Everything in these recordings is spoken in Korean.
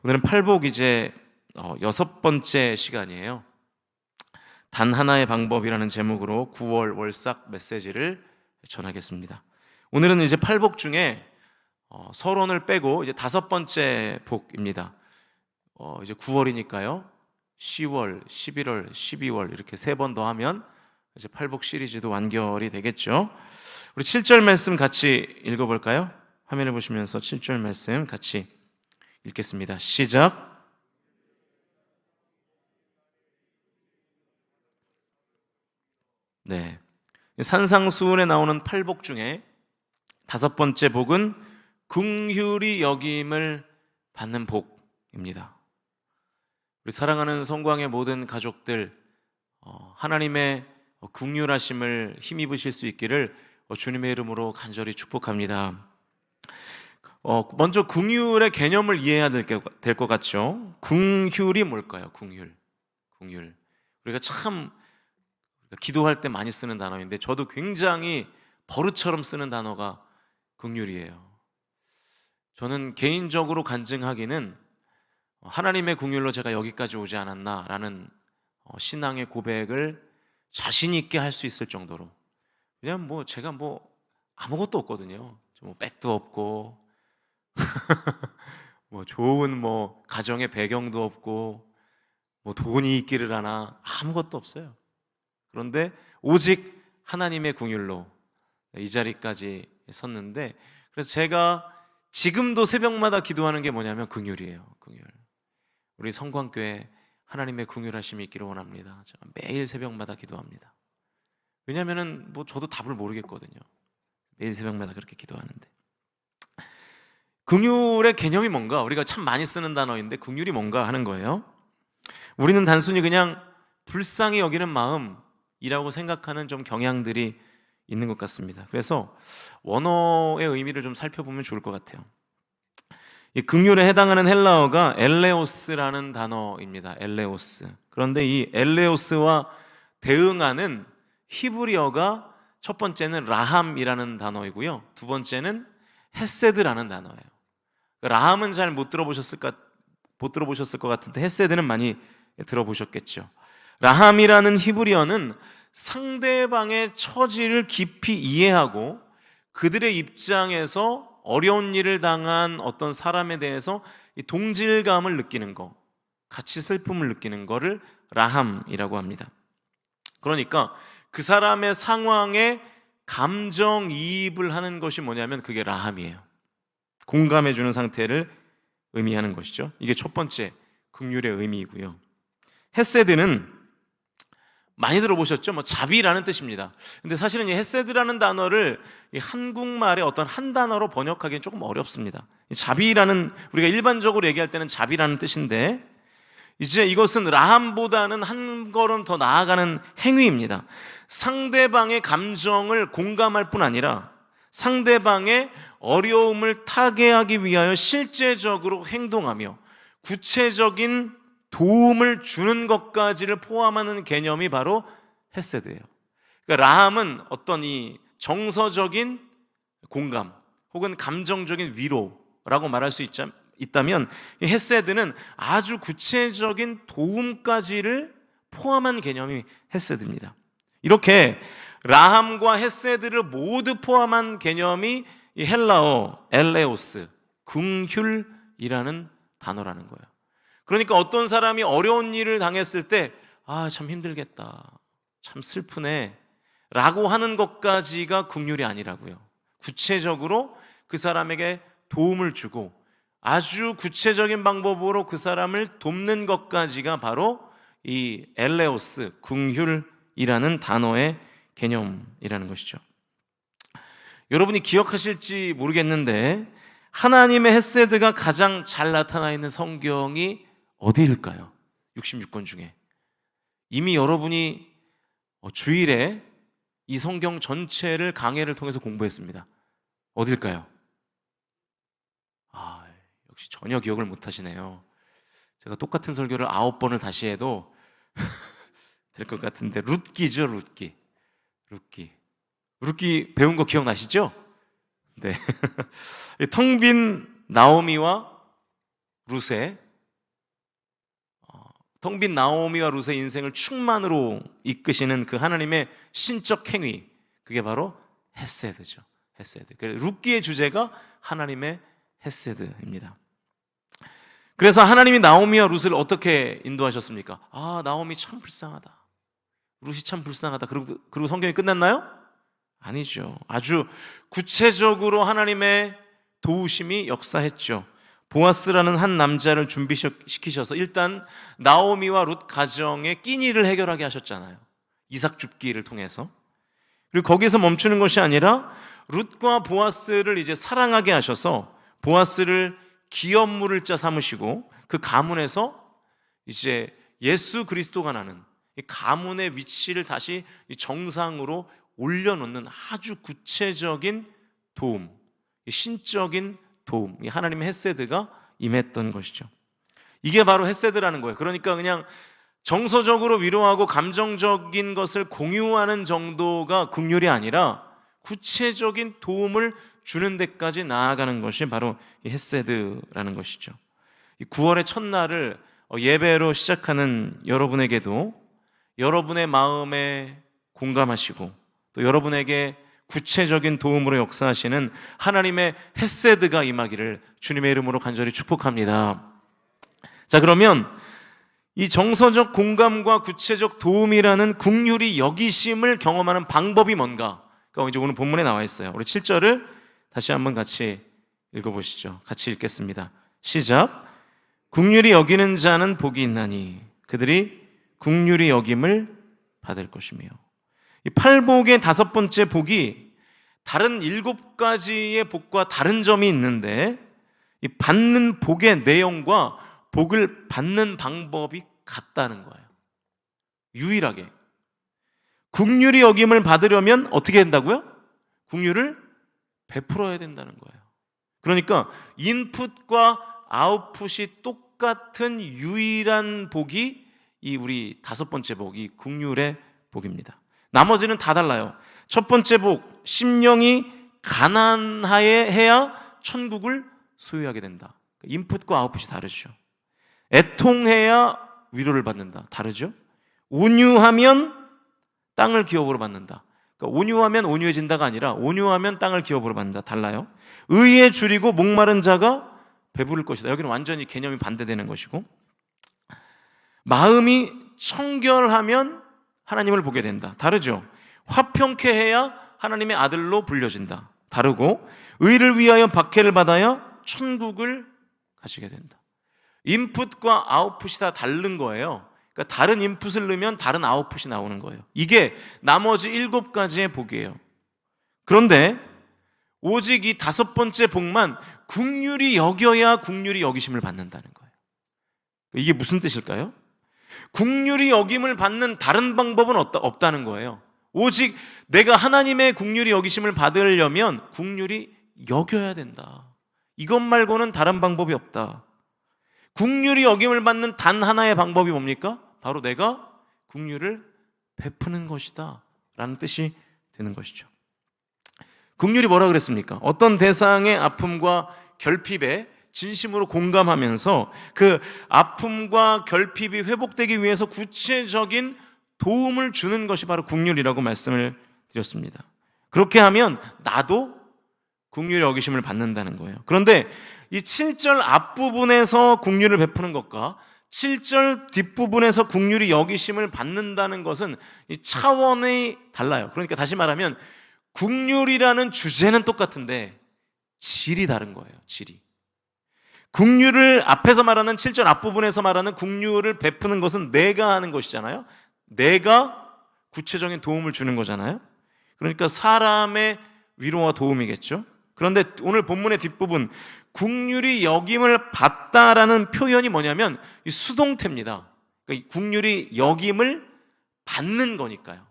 오늘은 팔복 이제 6번째 시간이에요. 단 하나의 방법이라는 제목으로 9월 월삭 메시지를 전하겠습니다. 오늘은 이제 팔복 중에 서론을 빼고 이제 5번째 복입니다. 이제 9월이니까요. 10월, 11월, 12월 이렇게 3번 더 하면 이제 팔복 시리즈도 완결이 되겠죠. 우리 7절 말씀 같이 읽어볼까요? 화면을 보시면서 7절 말씀 같이 읽겠습니다. 시작. 네. 산상수훈에 나오는 팔복 중에 5번째 복은 긍휼히 여김을 받는 복입니다. 우리 사랑하는 성광의 모든 가족들, 하나님의 긍휼하심을 힘입으실 수 있기를 주님의 이름으로 간절히 축복합니다. 먼저 긍휼의 개념을 이해해야 될 것 같죠. 긍휼이 뭘까요? 긍휼. 우리가 참 기도할 때 많이 쓰는 단어인데 저도 굉장히 버릇처럼 쓰는 단어가 긍휼이에요. 저는 개인적으로 간증하기는 하나님의 긍휼로 제가 여기까지 오지 않았나라는 신앙의 고백을 자신 있게 할 수 있을 정도로, 그냥 제가 아무것도 없거든요. 백도 없고 좋은 가정의 배경도 없고 돈이 있기를 하나 아무것도 없어요. 그런데 오직 하나님의 긍휼로 이 자리까지 섰는데, 그래서 제가 지금도 새벽마다 기도하는 게 뭐냐면 긍휼이에요. 긍휼. 우리 성광교회 하나님의 긍휼하심이 있기를 원합니다. 제가 매일 새벽마다 기도합니다. 왜냐하면은 저도 답을 모르겠거든요. 매일 새벽마다 그렇게 기도하는데, 긍휼의 개념이 뭔가, 우리가 참 많이 쓰는 단어인데 긍휼이 뭔가 하는 거예요. 우리는 단순히 그냥 불쌍히 여기는 마음이라고 생각하는 좀 경향들이 있는 것 같습니다. 그래서 원어의 의미를 좀 살펴보면 좋을 것 같아요. 이 긍휼에 해당하는 헬라어가 엘레오스라는 단어입니다. 엘레오스. 그런데 이 엘레오스와 대응하는 히브리어가 첫 번째는 라함이라는 단어이고요, 두 번째는 헤세드라는 단어예요. 라함은 잘 못 들어보셨을 것 같은데 헤세드는 많이 들어보셨겠죠. 라함이라는 히브리어는 상대방의 처지를 깊이 이해하고 그들의 입장에서 어려운 일을 당한 어떤 사람에 대해서 동질감을 느끼는 거, 같이 슬픔을 느끼는 거를 라함이라고 합니다. 그러니까 그 사람의 상황에 감정이입을 하는 것이 뭐냐면 그게 라함이에요. 공감해주는 상태를 의미하는 것이죠. 이게 첫 번째 긍휼의 의미이고요. 헤세드는 많이 들어보셨죠? 자비라는 뜻입니다. 근데 사실은 이 헤세드라는 단어를 이 한국말의 어떤 한 단어로 번역하기는 조금 어렵습니다. 자비라는, 우리가 일반적으로 얘기할 때는 자비라는 뜻인데, 이제 이것은 라함보다는 한 걸음 더 나아가는 행위입니다. 상대방의 감정을 공감할 뿐 아니라 상대방의 어려움을 타개하기 위하여 실제적으로 행동하며 구체적인 도움을 주는 것까지를 포함하는 개념이 바로 헤세드예요. 그러니까 라함은 어떤 이 정서적인 공감 혹은 감정적인 위로라고 말할 수 있다면, 이 헤세드는 아주 구체적인 도움까지를 포함한 개념이 헤세드입니다. 이렇게 라함과 헤세드를 모두 포함한 개념이 이 헬라어 엘레오스, 긍휼이라는 단어라는 거예요. 그러니까 어떤 사람이 어려운 일을 당했을 때 참 힘들겠다, 참 슬프네 라고 하는 것까지가 긍휼이 아니라고요. 구체적으로 그 사람에게 도움을 주고 아주 구체적인 방법으로 그 사람을 돕는 것까지가 바로 이 엘레오스, 긍휼이라는 단어의 개념이라는 것이죠. 여러분이 기억하실지 모르겠는데 하나님의 헤세드가 가장 잘 나타나 있는 성경이 어디일까요? 66권 중에. 이미 여러분이 주일에 이 성경 전체를 강해를 통해서 공부했습니다. 어딜까요? 역시 전혀 기억을 못 하시네요. 제가 똑같은 설교를 9번을 다시 해도 될 것 같은데, 룻기죠. 룻기 배운 거 기억나시죠? 네. 텅 빈 나오미와 룻의 텅 빈 나오미와 룻의 인생을 충만으로 이끄시는 그 하나님의 신적 행위, 그게 바로 헤세드죠. 헤세드. 룻기의 주제가 하나님의 헤세드입니다. 그래서 하나님이 나오미와 룻을 어떻게 인도하셨습니까? 나오미 참 불쌍하다, 룻이 참 불쌍하다, 그리고 성경이 끝났나요? 아니죠. 아주 구체적으로 하나님의 도우심이 역사했죠. 보아스라는 한 남자를 준비시키셔서 일단 나오미와 룻 가정의 끼니를 해결하게 하셨잖아요. 이삭 줍기를 통해서. 그리고 거기서 멈추는 것이 아니라 룻과 보아스를 이제 사랑하게 하셔서 보아스를 기업물을 짜 삼으시고 그 가문에서 이제 예수 그리스도가 나는 이 가문의 위치를 다시 정상으로 올려놓는 아주 구체적인 도움, 신적인 도움, 하나님의 헤세드가 임했던 것이죠. 이게 바로 헤세드라는 거예요. 그러니까 그냥 정서적으로 위로하고 감정적인 것을 공유하는 정도가 긍휼이 아니라 구체적인 도움을 주는 데까지 나아가는 것이 바로 이 헤세드라는 것이죠. 9월의 첫날을 예배로 시작하는 여러분에게도 여러분의 마음에 공감하시고 또 여러분에게 구체적인 도움으로 역사하시는 하나님의 헤세드가 임하기를 주님의 이름으로 간절히 축복합니다. 자, 그러면 이 정서적 공감과 구체적 도움이라는 긍휼이 여기심을 경험하는 방법이 뭔가? 그러니까 이제 오늘 본문에 나와 있어요. 우리 7절을 다시 한번 같이 읽어보시죠. 같이 읽겠습니다. 시작. 긍휼히 여기는 자는 복이 있나니 그들이 긍휼히 여김을 받을 것이며. 이 팔복의 5번째 복이 다른 7가지의 복과 다른 점이 있는데 이 받는 복의 내용과 복을 받는 방법이 같다는 거예요. 유일하게 긍휼히 여김을 받으려면 어떻게 된다고요? 긍휼을 베풀어야 된다는 거예요. 그러니까 인풋과 아웃풋이 똑같은 유일한 복이 이 우리 5번째 복, 이 긍휼의 복입니다. 나머지는 다 달라요. 첫 번째 복, 심령이 가난해야 천국을 소유하게 된다. 인풋과 아웃풋이 다르죠. 애통해야 위로를 받는다. 다르죠. 온유하면 땅을 기업으로 받는다. 그러니까 온유하면 온유해진다가 아니라 온유하면 땅을 기업으로 받는다. 달라요. 의에 줄이고 목마른 자가 배부를 것이다. 여기는 완전히 개념이 반대되는 것이고, 마음이 청결하면 하나님을 보게 된다. 다르죠. 화평케 해야 하나님의 아들로 불려진다. 다르고, 의를 위하여 박해를 받아야 천국을 가지게 된다. 인풋과 아웃풋이 다 다른 거예요. 그러니까 다른 인풋을 넣으면 다른 아웃풋이 나오는 거예요. 이게 나머지 7가지의 복이에요. 그런데 오직 이 5번째 복만 긍휼히 여겨야 긍휼히 여기심을 받는다는 거예요. 이게 무슨 뜻일까요? 긍휼히 여김을 받는 다른 방법은 없다는 거예요. 오직 내가 하나님의 긍휼히 여기심을 받으려면 긍휼히 여겨야 된다. 이것 말고는 다른 방법이 없다. 긍휼히 여김을 받는 단 하나의 방법이 뭡니까? 바로 내가 긍휼을 베푸는 것이다 라는 뜻이 되는 것이죠. 긍휼이 뭐라 그랬습니까? 어떤 대상의 아픔과 결핍에 진심으로 공감하면서 그 아픔과 결핍이 회복되기 위해서 구체적인 도움을 주는 것이 바로 긍휼이라고 말씀을 드렸습니다. 그렇게 하면 나도 긍휼의 여기심을 받는다는 거예요. 그런데 이 7절 앞부분에서 긍휼을 베푸는 것과 7절 뒷부분에서 긍휼히 여기심을 받는다는 것은 이 차원이 달라요. 그러니까 다시 말하면 긍휼이라는 주제는 똑같은데 질이 다른 거예요. 질이. 긍휼을 앞에서 말하는 7절 앞부분에서 말하는 긍휼을 베푸는 것은 내가 하는 것이잖아요. 내가 구체적인 도움을 주는 거잖아요. 그러니까 사람의 위로와 도움이겠죠. 그런데 오늘 본문의 뒷부분 긍휼히 여김을 받다라는 표현이 뭐냐면 이 수동태입니다. 그러니까 긍휼히 여김을 받는 거니까요.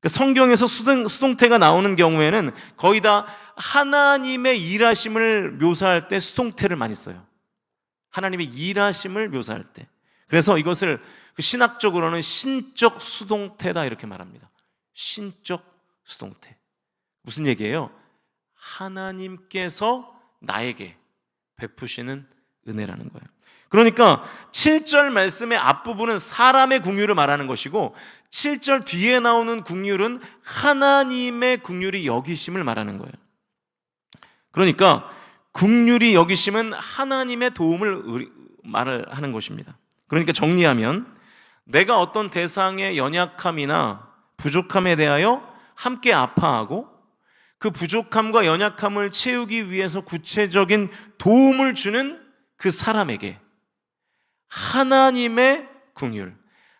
그러니까 성경에서 수동태가 나오는 경우에는 거의 다 하나님의 일하심을 묘사할 때 수동태를 많이 써요. 하나님의 일하심을 묘사할 때. 그래서 이것을 신학적으로는 신적 수동태다 이렇게 말합니다. 신적 수동태. 무슨 얘기예요? 하나님께서 나에게 베푸시는 은혜라는 거예요. 그러니까 7절 말씀의 앞부분은 사람의 긍휼을 말하는 것이고 7절 뒤에 나오는 긍휼은 하나님의 긍휼이 여기심을 말하는 거예요. 그러니까 긍휼이 여기심은 하나님의 도움을 말을 하는 것입니다. 그러니까 정리하면 내가 어떤 대상의 연약함이나 부족함에 대하여 함께 아파하고 그 부족함과 연약함을 채우기 위해서 구체적인 도움을 주는 그 사람에게 하나님의 긍휼,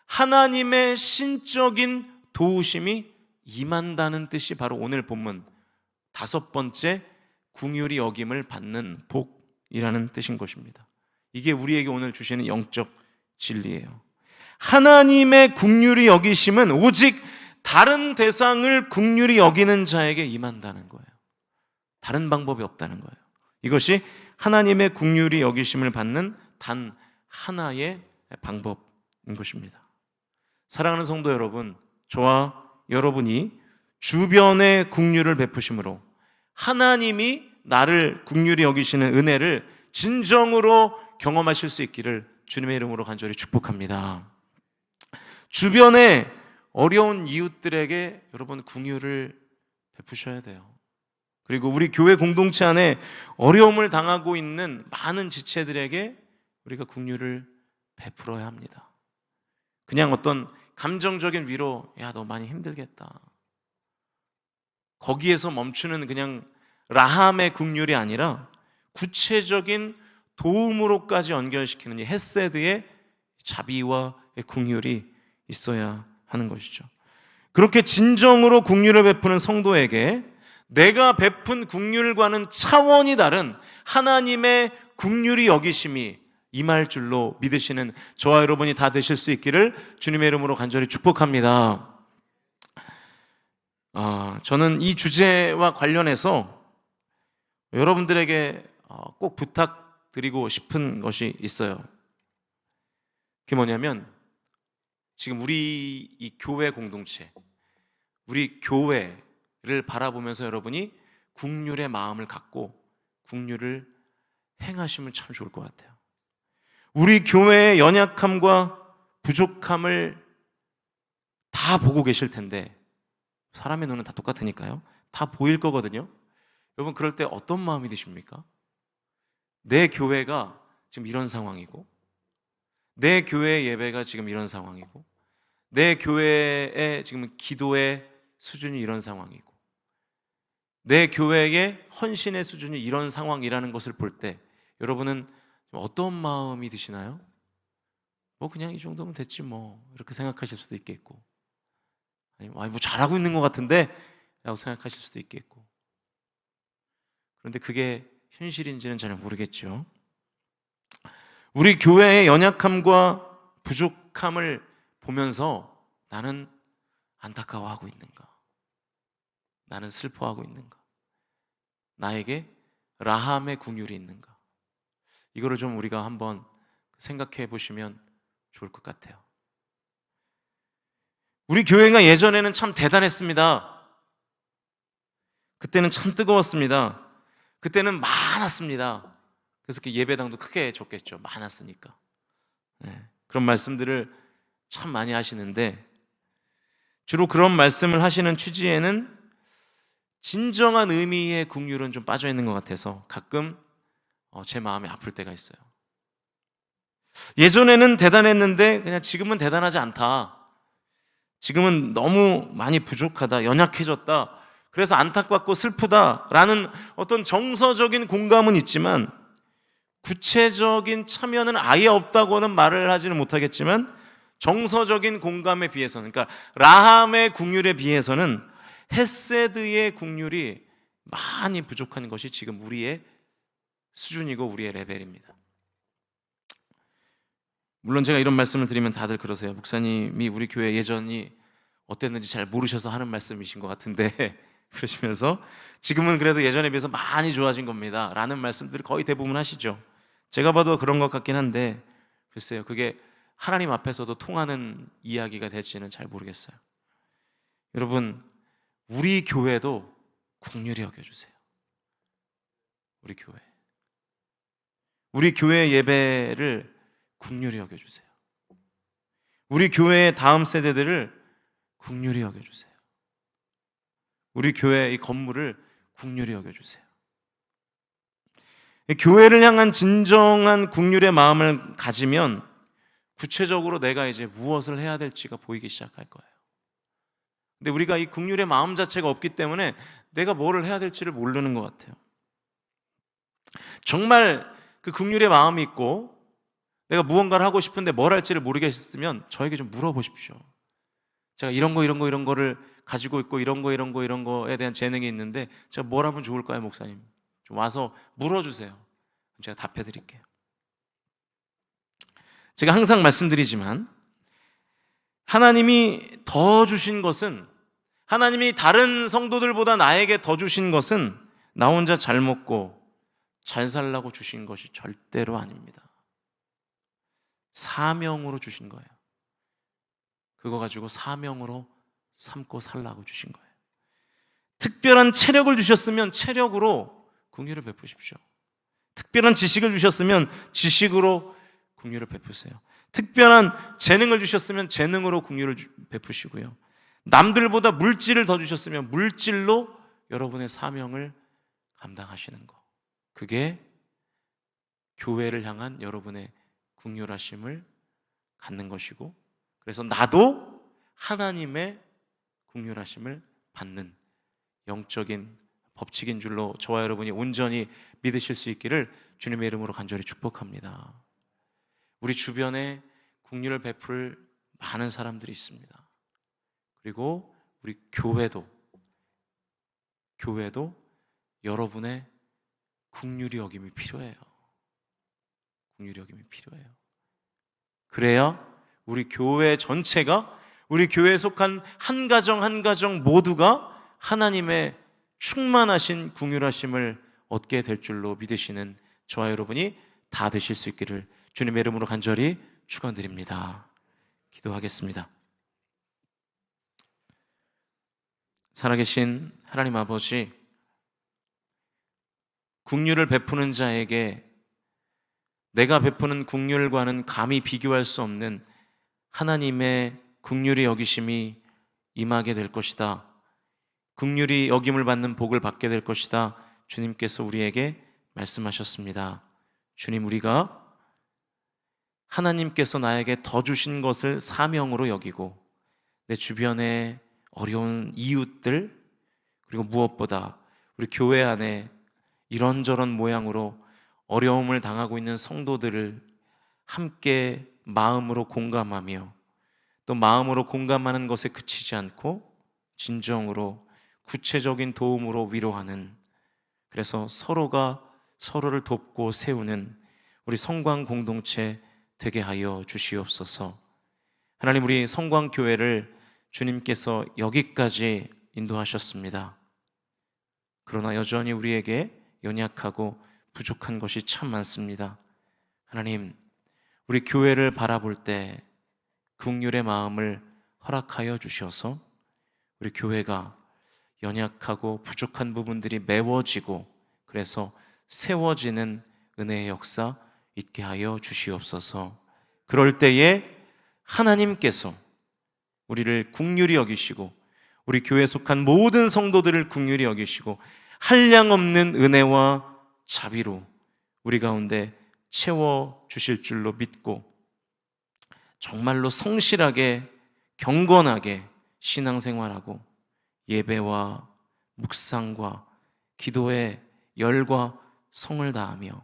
하나님의 신적인 도우심이 임한다는 뜻이 바로 오늘 본문 5번째 긍휼이 여김을 받는 복이라는 뜻인 것입니다. 이게 우리에게 오늘 주시는 영적 진리예요. 하나님의 긍휼이 여기심은 오직 다른 대상을 긍휼히 여기는 자에게 임한다는 거예요. 다른 방법이 없다는 거예요. 이것이 하나님의 긍휼히 여기심을 받는 단 하나의 방법인 것입니다. 사랑하는 성도 여러분, 저와 여러분이 주변에 긍휼을 베푸심으로 하나님이 나를 긍휼히 여기시는 은혜를 진정으로 경험하실 수 있기를 주님의 이름으로 간절히 축복합니다. 주변에 어려운 이웃들에게 여러분 긍휼을 베푸셔야 돼요. 그리고 우리 교회 공동체 안에 어려움을 당하고 있는 많은 지체들에게 우리가 긍휼을 베풀어야 합니다. 그냥 어떤 감정적인 위로, 야, 너 많이 힘들겠다, 거기에서 멈추는 그냥 라함의 긍휼이 아니라 구체적인 도움으로까지 연결시키는 이 헤세드의 자비와 긍휼이 있어야 하는 것이죠. 그렇게 진정으로 긍휼을 베푸는 성도에게 내가 베푼 긍휼과는 차원이 다른 하나님의 긍휼이 여기심이 임할 줄로 믿으시는 저와 여러분이 다 되실 수 있기를 주님의 이름으로 간절히 축복합니다. 저는 이 주제와 관련해서 여러분들에게 꼭 부탁드리고 싶은 것이 있어요. 그게 뭐냐면 지금 우리 이 교회 공동체, 우리 교회를 바라보면서 여러분이 긍휼의 마음을 갖고 긍휼을 행하시면 참 좋을 것 같아요. 우리 교회의 연약함과 부족함을 다 보고 계실 텐데, 사람의 눈은 다 똑같으니까요. 다 보일 거거든요. 여러분, 그럴 때 어떤 마음이 드십니까? 내 교회가 지금 이런 상황이고, 내 교회의 예배가 지금 이런 상황이고, 내 교회의 지금 기도의 수준이 이런 상황이고, 내 교회의 헌신의 수준이 이런 상황이라는 것을 볼 때 여러분은 어떤 마음이 드시나요? 뭐 그냥 이 정도면 됐지 뭐, 이렇게 생각하실 수도 있겠고, 아니 뭐 잘하고 있는 것 같은데 라고 생각하실 수도 있겠고. 그런데 그게 현실인지는 잘 모르겠죠. 우리 교회의 연약함과 부족함을 보면서 나는 안타까워하고 있는가? 나는 슬퍼하고 있는가? 나에게 라함의 긍휼이 있는가? 이거를 좀 우리가 한번 생각해 보시면 좋을 것 같아요. 우리 교회가 예전에는 참 대단했습니다. 그때는 참 뜨거웠습니다. 그때는 많았습니다. 그래서 그 예배당도 크게 줬겠죠. 많았으니까. 그런 말씀들을 참 많이 하시는데, 주로 그런 말씀을 하시는 취지에는 진정한 의미의 긍휼은 좀 빠져 있는 것 같아서 가끔 제 마음이 아플 때가 있어요. 예전에는 대단했는데 그냥 지금은 대단하지 않다, 지금은 너무 많이 부족하다, 연약해졌다, 그래서 안타깝고 슬프다라는 어떤 정서적인 공감은 있지만 구체적인 참여는 아예 없다고는 말을 하지는 못하겠지만 정서적인 공감에 비해서는, 그러니까 라함의 긍휼에 비해서는 헤세드의 긍휼이 많이 부족한 것이 지금 우리의 수준이고 우리의 레벨입니다. 물론 제가 이런 말씀을 드리면 다들 그러세요. 목사님이 우리 교회 예전이 어땠는지 잘 모르셔서 하는 말씀이신 것 같은데 그러시면서 지금은 그래도 예전에 비해서 많이 좋아진 겁니다 라는 말씀들을 거의 대부분 하시죠. 제가 봐도 그런 것 같긴 한데 글쎄요, 그게 하나님 앞에서도 통하는 이야기가 될지는 잘 모르겠어요. 여러분, 우리 교회도 긍휼히 여겨주세요. 우리 교회, 우리 교회 예배를 긍휼히 여겨주세요. 우리 교회의 다음 세대들을 긍휼히 여겨주세요. 우리 교회의 이 건물을 긍휼히 여겨주세요. 교회를 향한 진정한 긍휼의 마음을 가지면 구체적으로 내가 이제 무엇을 해야 될지가 보이기 시작할 거예요. 근데 우리가 이 긍휼의 마음 자체가 없기 때문에 내가 뭐를 해야 될지를 모르는 것 같아요. 정말 그 긍휼의 마음이 있고 내가 무언가를 하고 싶은데 뭘 할지를 모르겠으면 저에게 좀 물어보십시오. 제가 이런 거를 가지고 있고 이런 거에 대한 재능이 있는데 제가 뭘 하면 좋을까요, 목사님? 좀 와서 물어주세요. 제가 답해 드릴게요. 제가 항상 말씀드리지만 하나님이 더 주신 것은, 하나님이 다른 성도들보다 나에게 더 주신 것은 나 혼자 잘 먹고 잘 살라고 주신 것이 절대로 아닙니다. 사명으로 주신 거예요. 그거 가지고 사명으로 삼고 살라고 주신 거예요. 특별한 체력을 주셨으면 체력으로 긍휼을 베푸십시오. 특별한 지식을 주셨으면 지식으로 긍휼을 베푸세요. 특별한 재능을 주셨으면 재능으로 긍휼을 베푸시고요. 남들보다 물질을 더 주셨으면 물질로 여러분의 사명을 감당하시는 거. 그게 교회를 향한 여러분의 긍휼하심을 갖는 것이고, 그래서 나도 하나님의 긍휼하심을 받는 영적인 법칙인 줄로 저와 여러분이 온전히 믿으실 수 있기를 주님의 이름으로 간절히 축복합니다. 우리 주변에 긍휼을 베풀 많은 사람들이 있습니다. 그리고 우리 교회도 여러분의 긍휼히 여김이 필요해요. 긍휼히 여김이 필요해요. 그래야 우리 교회 전체가, 우리 교회에 속한 한 가정 한 가정 모두가 하나님의 충만하신 긍휼하심을 얻게 될 줄로 믿으시는 저와 여러분이 다 되실 수 있기를 주님의 이름으로 간절히 축원드립니다. 기도하겠습니다. 살아계신 하나님 아버지, 긍휼을 베푸는 자에게 내가 베푸는 긍휼과는 감히 비교할 수 없는 하나님의 긍휼히 여기심이 임하게 될 것이다. 긍휼히 여김을 받는 복을 받게 될 것이다. 주님께서 우리에게 말씀하셨습니다. 주님, 우리가 하나님께서 나에게 더 주신 것을 사명으로 여기고 내 주변에 어려운 이웃들, 그리고 무엇보다 우리 교회 안에 이런저런 모양으로 어려움을 당하고 있는 성도들을 함께 마음으로 공감하며 또 마음으로 공감하는 것에 그치지 않고 진정으로 구체적인 도움으로 위로하는, 그래서 서로가 서로를 돕고 세우는 우리 성광 공동체 되게 하여 주시옵소서. 하나님, 우리 성광교회를 주님께서 여기까지 인도하셨습니다. 그러나 여전히 우리에게 연약하고 부족한 것이 참 많습니다. 하나님, 우리 교회를 바라볼 때 긍휼의 마음을 허락하여 주셔서 우리 교회가 연약하고 부족한 부분들이 메워지고 그래서 세워지는 은혜의 역사 있게 하여 주시옵소서. 그럴 때에 하나님께서 우리를 긍휼히 여기시고 우리 교회에 속한 모든 성도들을 긍휼히 여기시고 한량없는 은혜와 자비로 우리 가운데 채워 주실 줄로 믿고 정말로 성실하게 경건하게 신앙생활하고 예배와 묵상과 기도에 열과 성을 다하며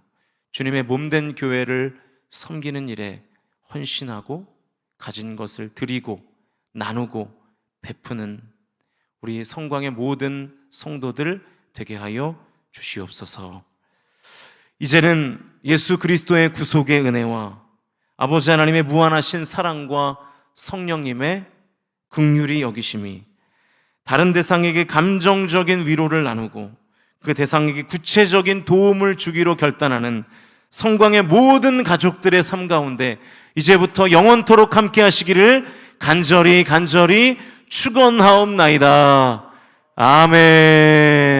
주님의 몸된 교회를 섬기는 일에 헌신하고 가진 것을 드리고 나누고 베푸는 우리 성광의 모든 성도들 되게 하여 주시옵소서. 이제는 예수 그리스도의 구속의 은혜와 아버지 하나님의 무한하신 사랑과 성령님의 긍휼히 여기심이 다른 대상에게 감정적인 위로를 나누고 그 대상에게 구체적인 도움을 주기로 결단하는 성광의 모든 가족들의 삶 가운데 이제부터 영원토록 함께 하시기를 간절히 축원하옵나이다. 아멘.